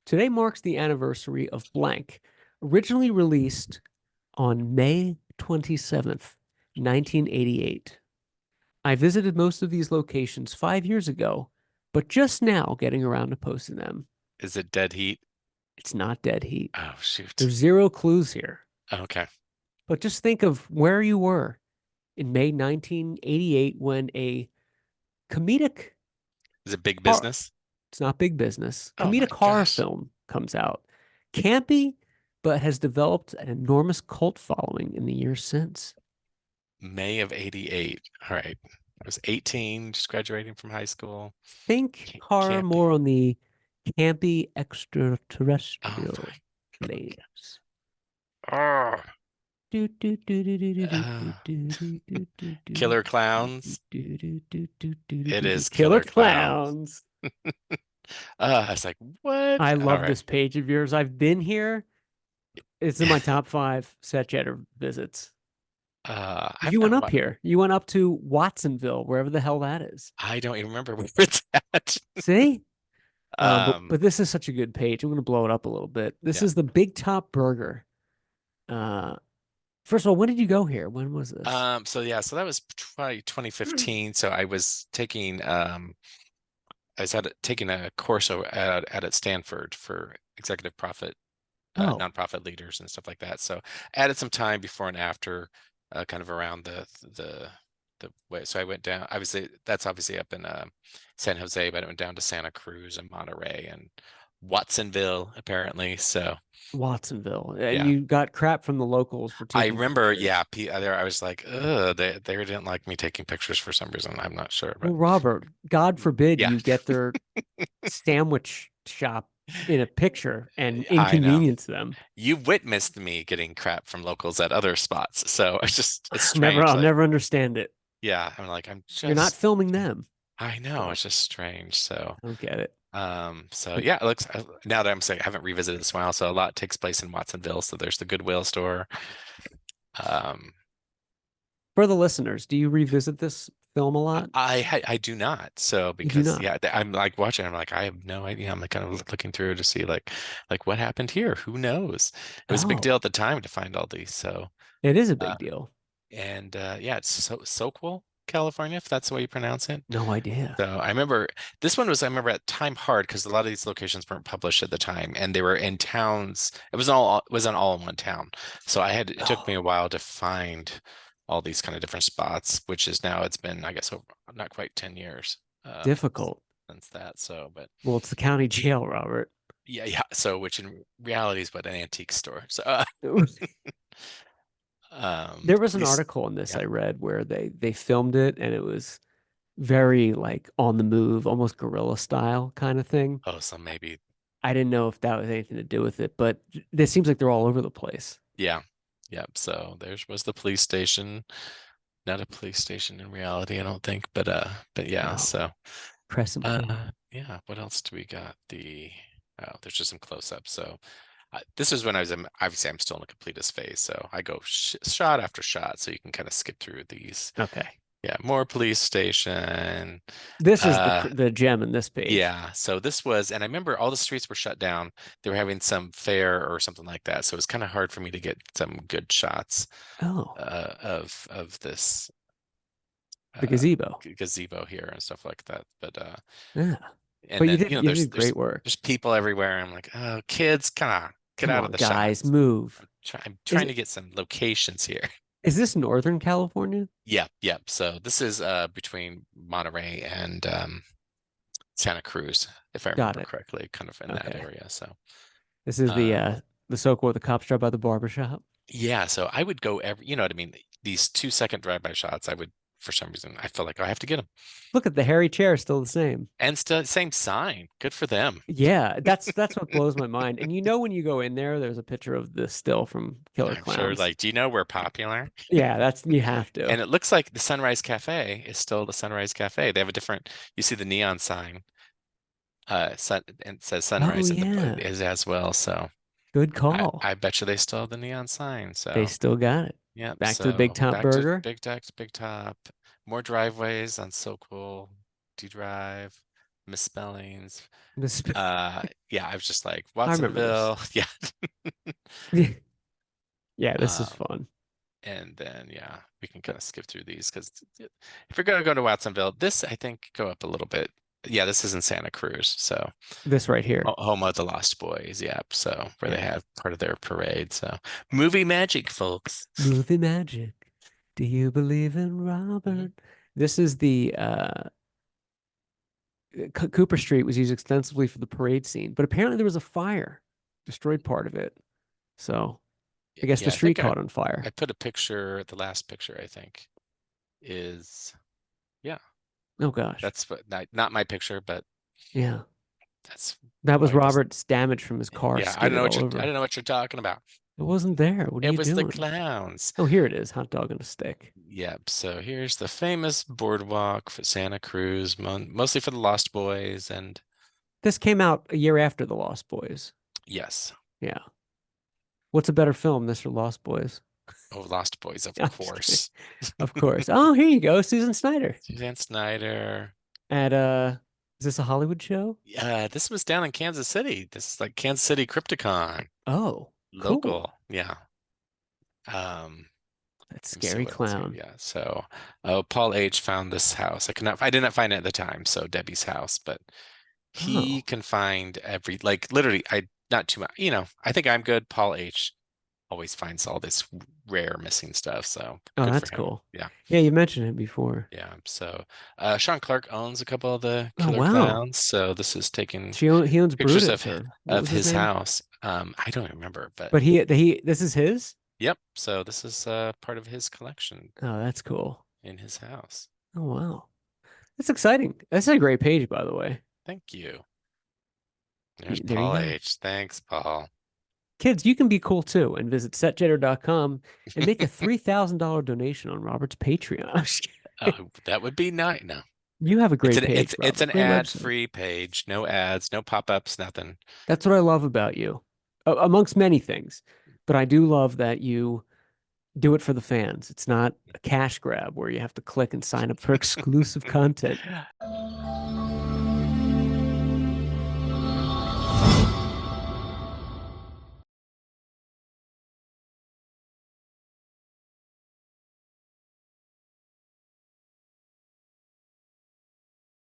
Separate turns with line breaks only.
Today marks the anniversary of blank, originally released on May 27th, 1988. I visited most of these locations 5 years ago, but just now getting around to posting them.
Is it dead heat?
It's not dead heat.
Oh, shoot.
There's zero clues here.
Okay.
But just think of where you were in May 1988 when a comedic
Is it big
horror,
business?
it's not big business,
Oh my
comedic horror
gosh.
film comes out. Campy, but has developed an enormous cult following in the years since.
May of 88. All right. I was 18, just graduating from high school.
Think horror
Can't be.
more on the campy
Oh
extraterrestrial
my. Okay.
planes.
Oh,
Do, do, do, do, do, do, do,
uh,
do, do, do, do, do,
Killer
do,
Clowns.
do, do, do, do, do,
It
do, do.
is
Killer
Killer Clowns.
Clowns.
I was like, what?
I
All
love
right.
this page of yours. I've been here. It's in my top five set jetter visits.
I've
You went
not
up
watched.
here. You went up to Watsonville, wherever the hell that is.
I don't even remember where it's at.
See? But
Um,
but this is such a good page. I'm gonna blow it up a little bit. This
yeah.
is the Big Top Burger. Uh, first of all, when did you go here? When was this?
So yeah, so that was probably 2015. So I was taking a course at Stanford for executive profit,
Oh,
nonprofit leaders and stuff like that. So added some time before and after, kind of around the way. So I went down. Obviously, that's obviously up in San Jose, but I went down to Santa Cruz and Monterey and Watsonville, apparently. So
Watsonville. And
yeah,
you got crap from the locals for
I
taking
remember. Yeah,
pictures.
there I was like, ugh, they didn't like me taking pictures for some reason. I'm not sure, but
Well, Robert, God forbid
yeah,
you get their sandwich shop in a picture and
I know.
inconvenience them.
You witnessed me getting crap from locals at other spots. So it's
Never,
strange.
I'll
Like,
never understand it.
yeah, I'm like,
You're not filming them.
I know,
So
it's just strange. So,
I don't get it.
so
But
yeah, it looks, now that I'm saying I haven't revisited this in a while, so a lot takes place in Watsonville. So there's the Goodwill store. Um,
for the listeners, do you revisit this film a lot?
I do not. So
You do
because
not.
yeah, I'm like watching, I'm like, I have no idea. I'm like kind of looking through to see like what happened here. Who knows? It was a big
Oh,
deal at the time to find all these. So,
it is a
uh,
big deal.
and yeah, it's Soquel, California, if that's the way you pronounce it.
No idea.
So I remember this one was I remember at time hard because a lot of these locations weren't published at the time, and they were in towns. It was all in one town. So it took me
Oh,
a while to find all these kind of different spots, which is now it's been I guess over, not quite 10 years
difficult.
since that. So, but
Well, it's the county jail, Robert.
yeah. So which in reality is but an antique store. So
There was
at
an
least
article in this
yeah.
I read where they filmed it and it was very like on the move, almost guerrilla style kind of thing.
Oh, so maybe
I didn't know if that was anything to do with it, but this seems like they're all over the place.
yeah. Yep. So there was the police station. Not a police station in reality, I don't think, but yeah,
Oh,
so
Crescent Point.
yeah, what else do we got? There's just some close-ups. So this is when I was obviously I'm still in the completist phase, so I go shot after shot, so you can kind of skip through these.
Okay.
Yeah, more police station.
This is
Uh
the gem in this page.
yeah, so this was, and I remember all the streets were shut down. They were having some fair or something like that, so it was kind of hard for me to get some good shots
Oh,
of this
the
uh
gazebo.
gazebo here and stuff like that. But
Yeah.
and
But
then
you did
there's
great work.
there's people everywhere. I'm like, oh, kids, come on, get
Come
out of
on,
the
guys,
shots.
move.
I'm
Is
trying to
it
get some locations here.
is this Northern California?
Yep, yep. So this is between Monterey and Santa Cruz, if I
Got
remember
it.
correctly, kind of in that
Okay.
area. So
This is
um
the Soak where the cops drive by the barber shop.
yeah, so I would go every, you know what I mean? These 2 second drive-by shots, I would for some reason I felt like I have to get them.
Look at the hairy chair, still the same.
And still same sign. Good for them.
Yeah, that's what blows my mind. And you know when you go in there, there's a picture of the still from Killer
I'm sure,
Clowns.
like, do you know we're popular?
Yeah, that's you have to.
And it looks like the Sunrise Cafe is still the Sunrise Cafe. They have a different, you see the neon sign, and it says
Oh
Sunrise in the
yeah.
is as well. So
Good call.
I bet you they still have the neon sign.
They
So
still got it.
yep.
Back to the Big
So
Top
back to
Burger.
Big Deck, Big Top, more driveways on So Cool D Drive. misspellings.
This,
Yeah, I was just like
I remember this.
Watsonville. Yeah.
Yeah, this is
Um,
fun.
and then yeah, we can kind of skip through these because if you're gonna go to Watsonville, this I think go up a little bit. Yeah, this is in Santa Cruz, so
This right here.
home of the Lost Boys. Yep. So where they
Yeah.
have part of their parade. So movie magic, folks.
Movie magic. Do you believe in
Mhm.
Robert? This is the Cooper Street was used extensively for the parade scene, but apparently there was a fire, destroyed part of it. So I guess the
Yeah, I
street
think
caught on
I
fire.
put a picture. The last picture I think is yeah.
Oh gosh.
That's what not my picture, but
Yeah.
that's
That was
boy. This
Robert's damage from his car
yeah. I don't know
skidded
what
all
I
over.
don't know what you're talking about.
It wasn't there. What are
It
you
was the
doing?
clowns.
Oh, here it is. Hot dog on a stick.
Yep. So here's the famous boardwalk for Santa Cruz, mostly for the Lost Boys, and
This came out a year after The Lost Boys.
yes,
Yeah. What's a better film, this or Lost Boys?
oh, Lost Boys, of
I'm just kidding.
course.
Of course. Oh, here you go. Susan Snyder
Suzanne Snyder.
at is this a Hollywood show?
Yeah, this was down in Kansas City. This is like Kansas City Crypticon.
Oh, cool.
Local. Yeah. Um,
That
let me see
scary
what else here.
clown.
Yeah. So, oh, Paul H found this house. I did not find it at the time. So Debbie's house, but he
Oh,
can find every, like literally, not too much, I think I'm good. Paul H always finds all this rare missing stuff. So
oh,
good for
that's
him.
cool.
Yeah.
Yeah, you mentioned it before.
Yeah. So, Sean Clark owns a couple of the
Oh,
killer
wow.
clowns. So this is taking
He owns
pictures
Brutus, or what
of
was his
his
name?
house. I don't remember, but
But this is his?
yep. So this is part of his collection
Oh, that's cool.
in his house.
Oh, wow. That's exciting. That's a great page, by the way.
Thank you. There's
There you
Paul
go.
H. Thanks, Paul.
Kids, you can be cool too and visit setjetter.com and make a $3,000 donation on Robert's Patreon. I'm just kidding.
That would be nice. No,
You have a great page,
it's
Robert.
an
Great website.
ad-free page. No ads, no pop-ups, nothing.
That's what I love about you, amongst many things. But I do love that you do it for the fans. It's not a cash grab where you have to click and sign up for exclusive content.